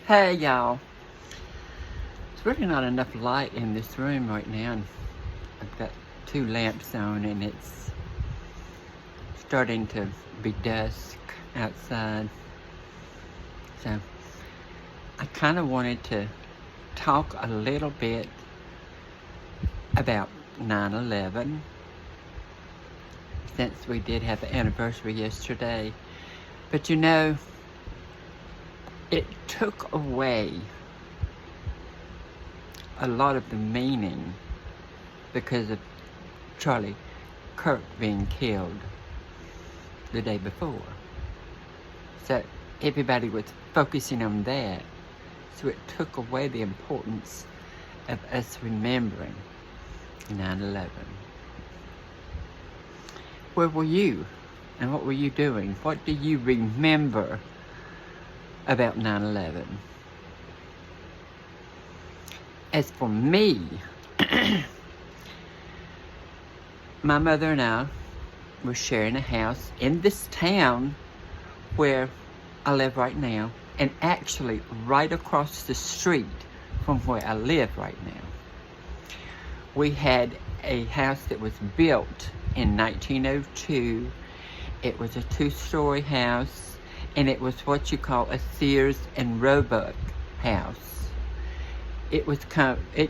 Hey y'all, there's really not enough light in this room right now. And I've got two lamps on and it's starting to be dusk outside. So I kind of wanted to talk a little bit about 9/11 since we did have the anniversary yesterday. But it took away a lot of the meaning because of Charlie Kirk being killed the day before. So everybody was focusing on that. So it took away the importance of us remembering 9/11. Where were you? And what were you doing? What do you remember about 9/11? As for me, my mother and I were sharing a house in this town where I live right now, and actually right across the street from where I live right now. We had a house that was built in 1902. It was a 2-story house, and it was what you call a Sears and Roebuck house. It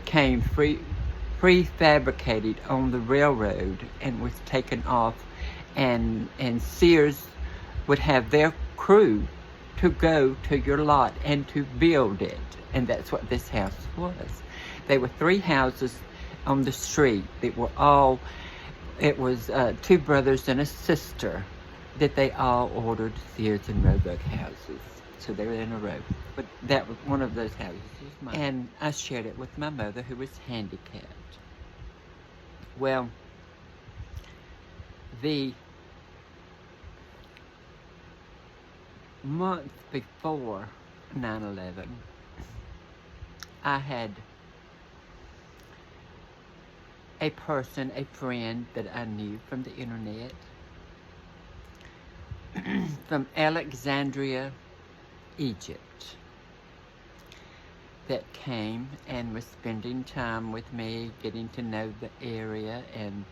came prefabricated on the railroad and was taken off, and Sears would have their crew to go to your lot and to build it, and that's what this house was. There were 3 houses on the street that were all, it was 2 brothers and a sister that they all ordered Sears and Roebuck houses. So they were in a row. But that was one of those houses was mine. And I shared it with my mother, who was handicapped. Well, the month before 9/11, I had a friend that I knew from the internet, from Alexandria, Egypt, that came and was spending time with me, getting to know the area and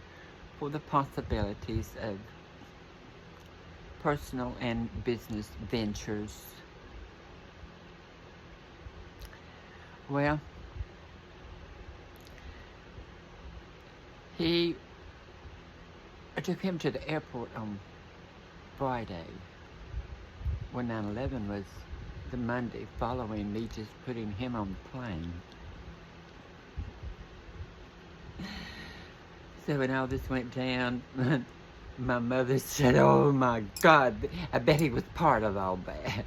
for the possibilities of personal and business ventures. Well, I took him to the airport on Friday, when 9/11 was the Monday following me just putting him on the plane. So when all this went down, my mother said, "Oh my God, I bet he was part of all that."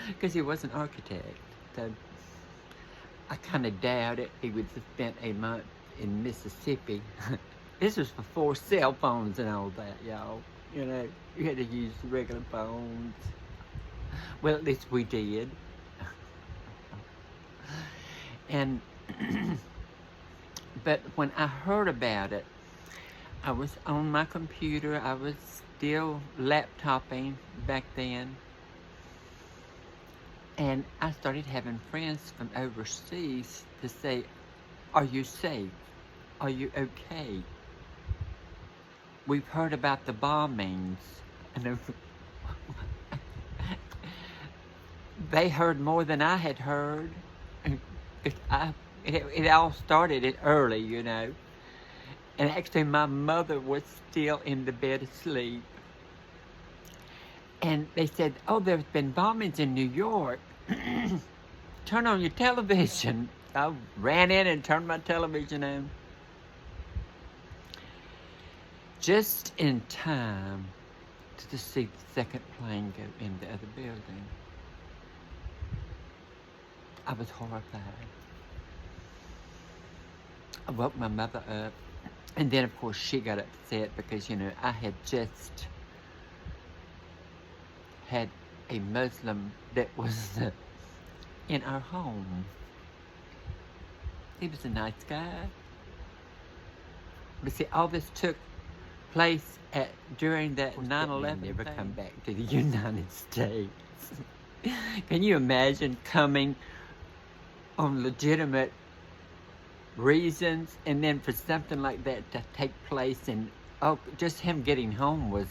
Because he was an architect. So I kind of doubt it. He would have spent a month in Mississippi. This was before cell phones and all that, y'all. You had to use regular phones. Well, at least we did. And but when I heard about it, I was on my computer. I was still laptoping back then. And I started having friends from overseas to say, "Are you safe? Are you okay? We've heard about the bombings." And they heard more than I had heard. It all started early, And actually, my mother was still in the bed asleep. And they said, "Oh, there's been bombings in New York. Turn on your television." I ran in and turned my television on. Just in time to see the second plane go in the other building. I was horrified. I woke my mother up. And then, of course, she got upset because, I had just had a Muslim that was in our home. He was a nice guy. But see, all this took place during that 9/11. Never come back to the United States. Can you imagine coming on legitimate reasons and then for something like that to take place? And just him getting home was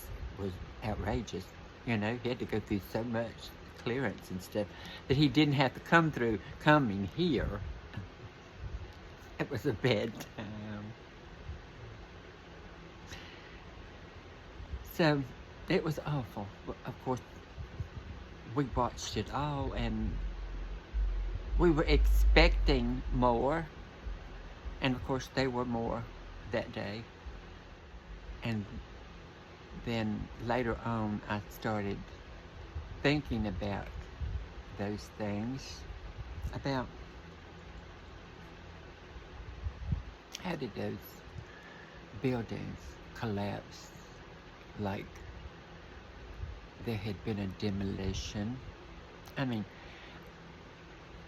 outrageous. You know, he had to go through so much clearance and stuff that he didn't have to coming here. It was a bad time. So it was awful. Of course, we watched it all and we were expecting more. And of course, they were more that day. And then later on, I started thinking about those things, about how did those buildings collapse like there had been a demolition. I mean,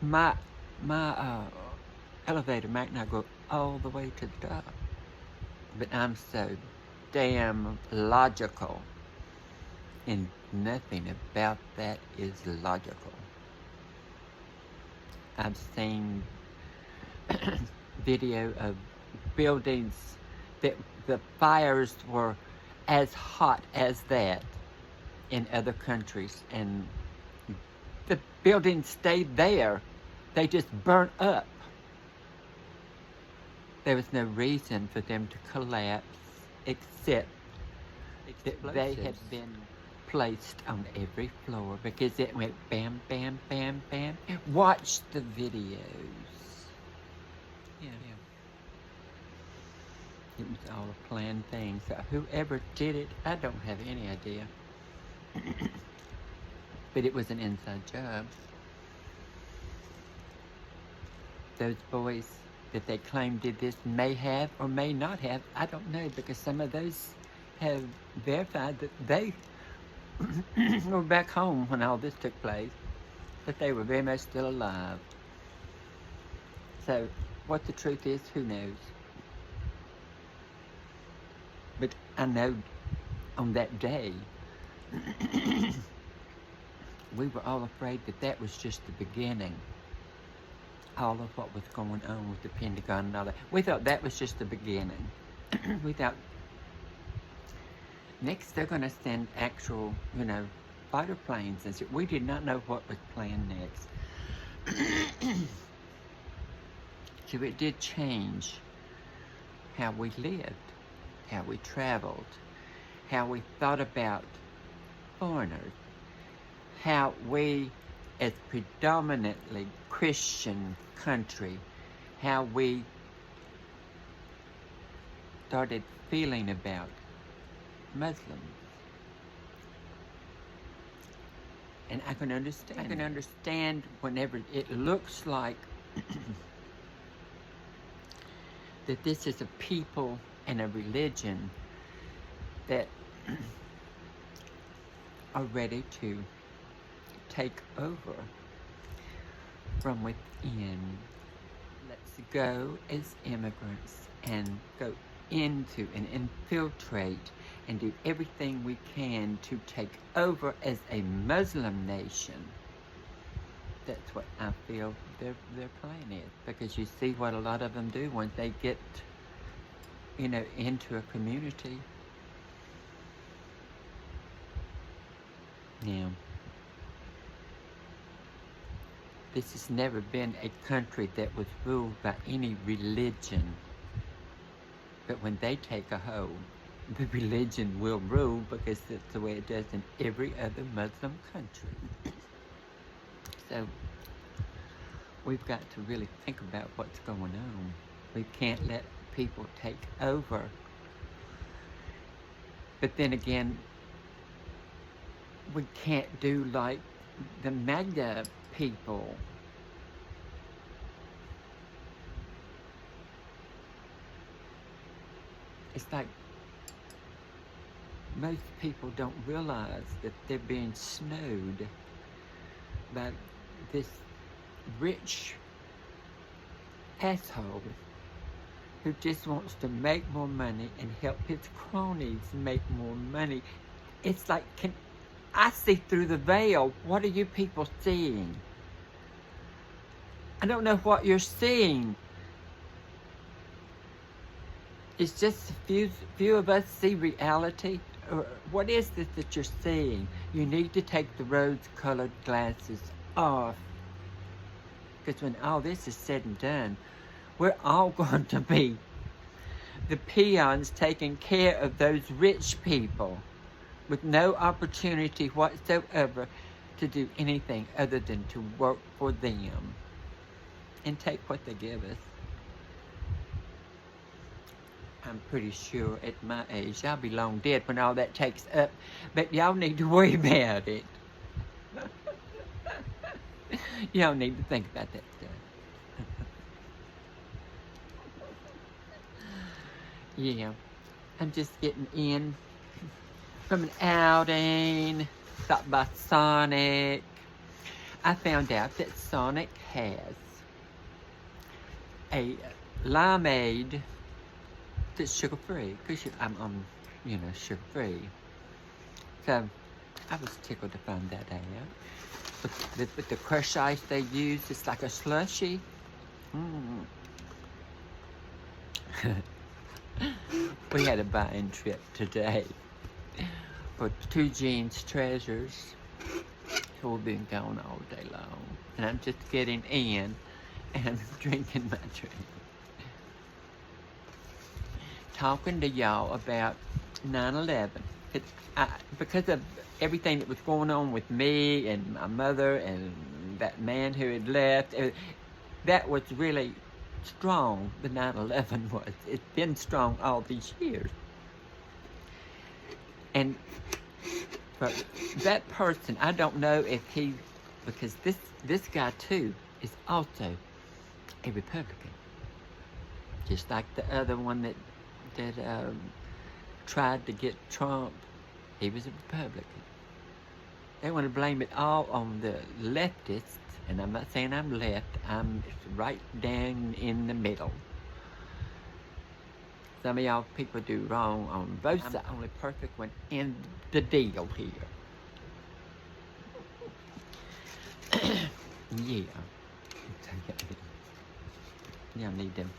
my elevator might not go all the way to the top, but I'm so damn logical, and nothing about that is logical. I've seen video of buildings that the fires were as hot as that in other countries, and the buildings stayed there. They just burnt up. There was no reason for them to collapse except that they had been placed on every floor because it went bam, bam, bam, bam. Watch the videos. Yeah. It was all a planned thing. So whoever did it, I don't have any idea. But it was an inside job. Those boys that they claim did this may have or may not have. I don't know, because some of those have verified that they were back home when all this took place, but they were very much still alive. So what the truth is, who knows? But I know on that day, we were all afraid that that was just the beginning. All of what was going on with the Pentagon and all that. We thought that was just the beginning. We thought, next they're going to send actual, fighter planes. And so we did not know what was planned next. So it did change how we lived, how we traveled, how we thought about foreigners, how we, as predominantly Christian country, how we started feeling about Muslims. And I can understand whenever it looks like that this is a people and a religion that are ready to take over from within. Let's go as immigrants and go into and infiltrate and do everything we can to take over as a Muslim nation. That's what I feel their plan is, because you see what a lot of them do once they get, into a community. Now, this has never been a country that was ruled by any religion. But when they take a hold, the religion will rule, because that's the way it does in every other Muslim country. So we've got to really think about what's going on. We can't let people take over. But then again, we can't do like the MAGA people. It's like most people don't realize that they're being snowed by this rich asshole who just wants to make more money and help his cronies make more money. It's like, I see through the veil. What are you people seeing? I don't know what you're seeing. It's just few of us see reality. Or what is this that you're seeing? You need to take the rose-colored glasses off. Because when all this is said and done, we're all going to be the peons taking care of those rich people with no opportunity whatsoever to do anything other than to work for them and take what they give us. I'm pretty sure at my age, I'll be long dead when all that takes up, but y'all need to worry about it. Y'all need to think about that stuff. Yeah, I'm just getting in from an outing, stopped by Sonic. I found out that Sonic has a limeade that's sugar-free, because I'm sugar-free. So, I was tickled to find that out. With the crushed ice they use, it's like a slushy. We had a buying trip today for 2 Jeans Treasures. So we've been going all day long. And I'm just getting in and drinking my drink. Talking to y'all about 9/11. Because of everything that was going on with me and my mother and that man who had left, that was really strong, the 9/11 was. It's been strong all these years. And but that person, I don't know if because this guy too is also a Republican. Just like the other one that tried to get Trump, he was a Republican. They want to blame it all on the leftists, and I'm not saying I'm left, I'm right down in the middle. Some of y'all people do wrong on both sides. I'm the only perfect one in the deal here. Yeah. Y'all need them.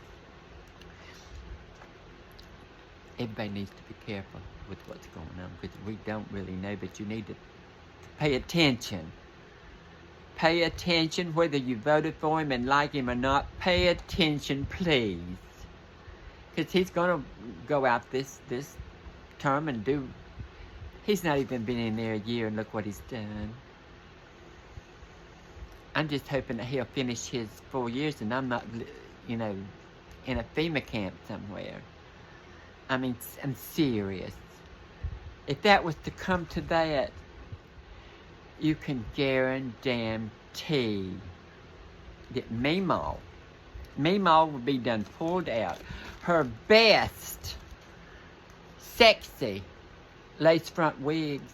Everybody needs to be careful with what's going on, because we don't really know, but you need to pay attention. Pay attention whether you voted for him and like him or not. Pay attention, please. Because he's going to go out this term and do... He's not even been in there a year, and look what he's done. I'm just hoping that he'll finish his 4 years and I'm not, in a FEMA camp somewhere. I mean, I'm serious. If that was to come to that, you can guarantee that Meemaw would be done pulled out. Her best, sexy lace front wigs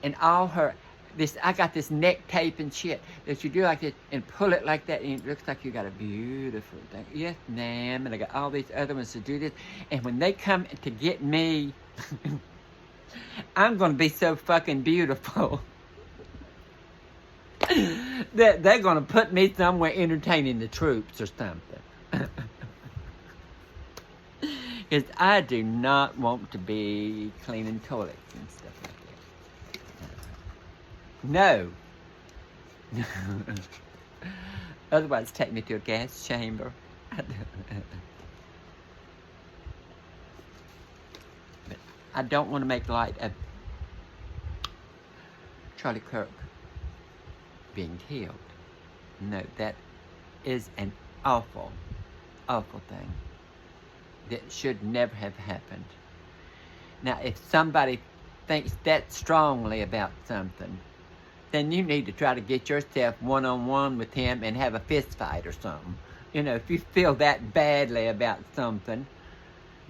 and all her, I got this neck tape and shit that you do like this and pull it like that, and it looks like you got a beautiful thing. Yes, ma'am. And I got all these other ones to do this. And when they come to get me, I'm going to be so fucking beautiful that they're going to put me somewhere entertaining the troops or something. Because I do not want to be cleaning toilets and stuff like that. No. Otherwise, take me to a gas chamber. But I don't want to make light of Charlie Kirk being killed. No, that is an awful, awful thing that should never have happened. Now, if somebody thinks that strongly about something, then you need to try to get yourself one-on-one with him and have a fist fight or something. If you feel that badly about something,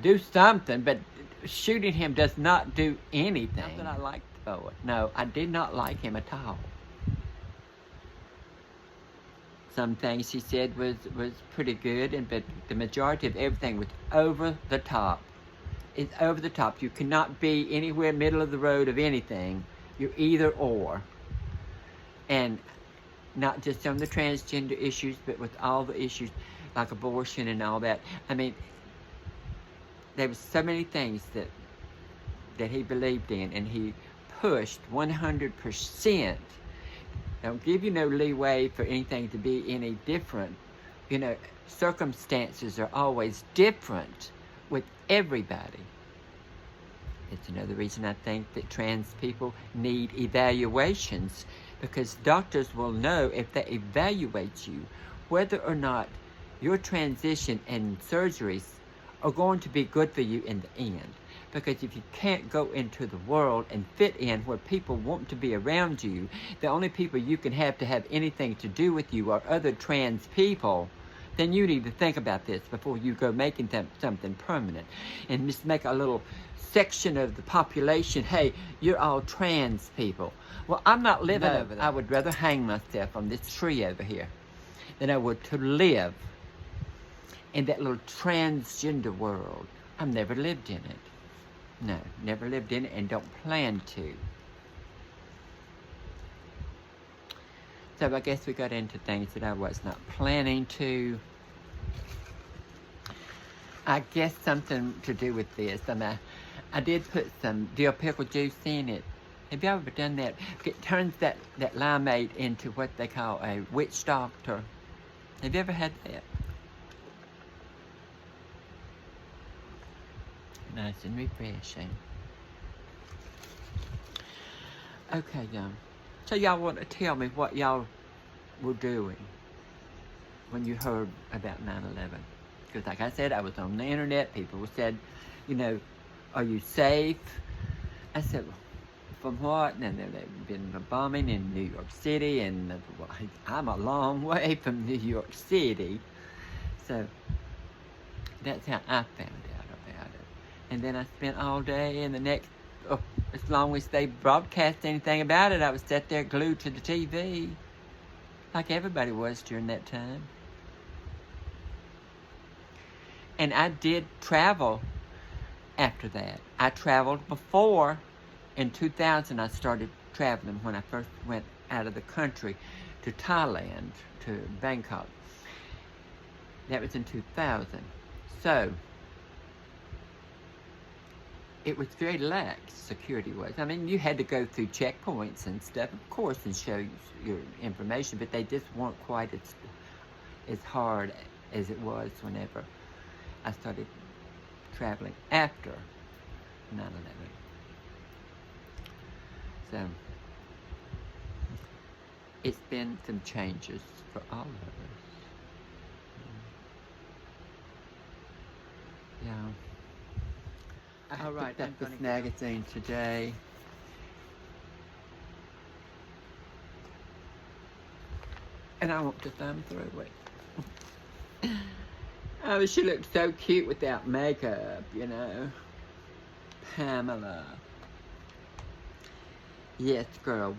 do something, but shooting him does not do anything. Not that I liked the poet. No, I did not like him at all. Some things he said was pretty good, but the majority of everything was over the top. It's over the top. You cannot be anywhere middle of the road of anything You're either or. And not just on the transgender issues, but with all the issues like abortion and all that. I mean, there was so many things that he believed in, and he pushed 100%. Don't give you no leeway for anything to be any different. You know, circumstances are always different with everybody. It's another reason I think that trans people need evaluations, because doctors will know if they evaluate you whether or not your transition and surgeries are going to be good for you in the end. Because if you can't go into the world and fit in where people want to be around you, the only people you can have to have anything to do with you are other trans people, then you need to think about this before you go making something permanent. And just make a little section of the population, hey, you're all trans people. Well, I'm not living over there. I would rather hang myself on this tree over here than I would to live in that little transgender world. I've never lived in it. No, never lived in it and don't plan to. So I guess we got into things that I was not planning to. I guess something to do with this. I did put some dill pickle juice in it. Have you ever done that? It turns that limeade into what they call a witch doctor. Have you ever had that? Nice and refreshing. Okay, y'all. So y'all want to tell me what y'all were doing when you heard about 9/11? Because like I said, I was on the internet. People said, you know, are you safe? I said, well, from what? And then there'd been a bombing in New York City, and well, I'm a long way from New York City. So that's how I found out about it. And then I spent all day and the next, as long as they broadcast anything about it, I was sat there glued to the TV, like everybody was during that time. And I did travel after that. I traveled before. In 2000, I started traveling when I first went out of the country to Thailand, to Bangkok. That was in 2000. So, it was very lax, security was. I mean, you had to go through checkpoints and stuff, of course, and show your information, but they just weren't quite as hard as it was whenever I started traveling after 9/11. So, it's been some changes for all of us. Yeah. All right, that's this magazine today. And I want to thumb through it. Oh, she looked so cute without makeup, you know. Pamela. Yes, girl.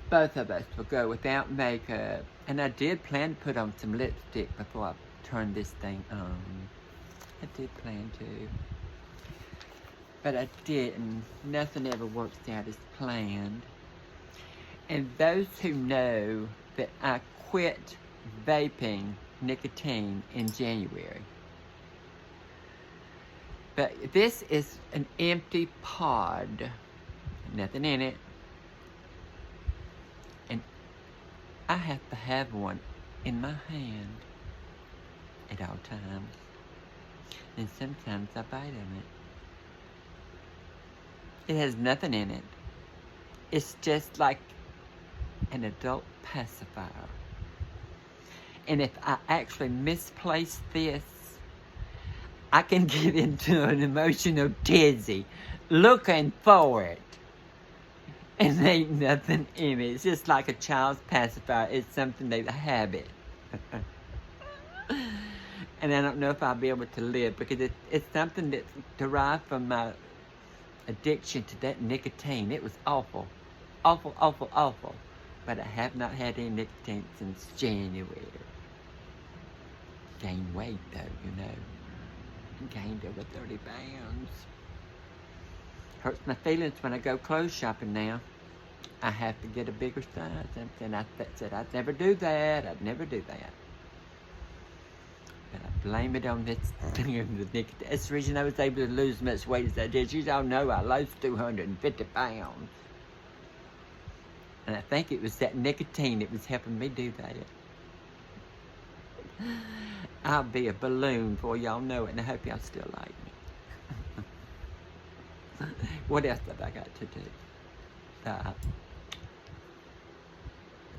Both of us will go without makeup. And I did plan to put on some lipstick before I turned this thing on. I did plan to. But I didn't. Nothing ever works out as planned. And those who know that I quit vaping nicotine in January. But this is an empty pod. Nothing in it. And I have to have one in my hand at all times. And sometimes I bite on it. It has nothing in it. It's just like an adult pacifier. And if I actually misplace this, I can get into an emotional tizzy looking for it. And there ain't nothing in it. It's just like a child's pacifier. It's something they have it. And I don't know if I'll be able to live because it's something that's derived from my addiction to that nicotine. It was awful. Awful, awful, awful. But I have not had any nicotine since January. Gained weight though, you know. Gained over 30 pounds. hurts my feelings when I go clothes shopping now. I have to get a bigger size. And I said I'd never do that. I'd never do that. But I blame it on this thing of the nicotine. That's the reason I was able to lose as much weight as I did. You don't know I lost 250 pounds. And I think it was that nicotine that was helping me do that. I'll be a balloon before y'all know it, and I hope y'all still like me. What else have I got to do?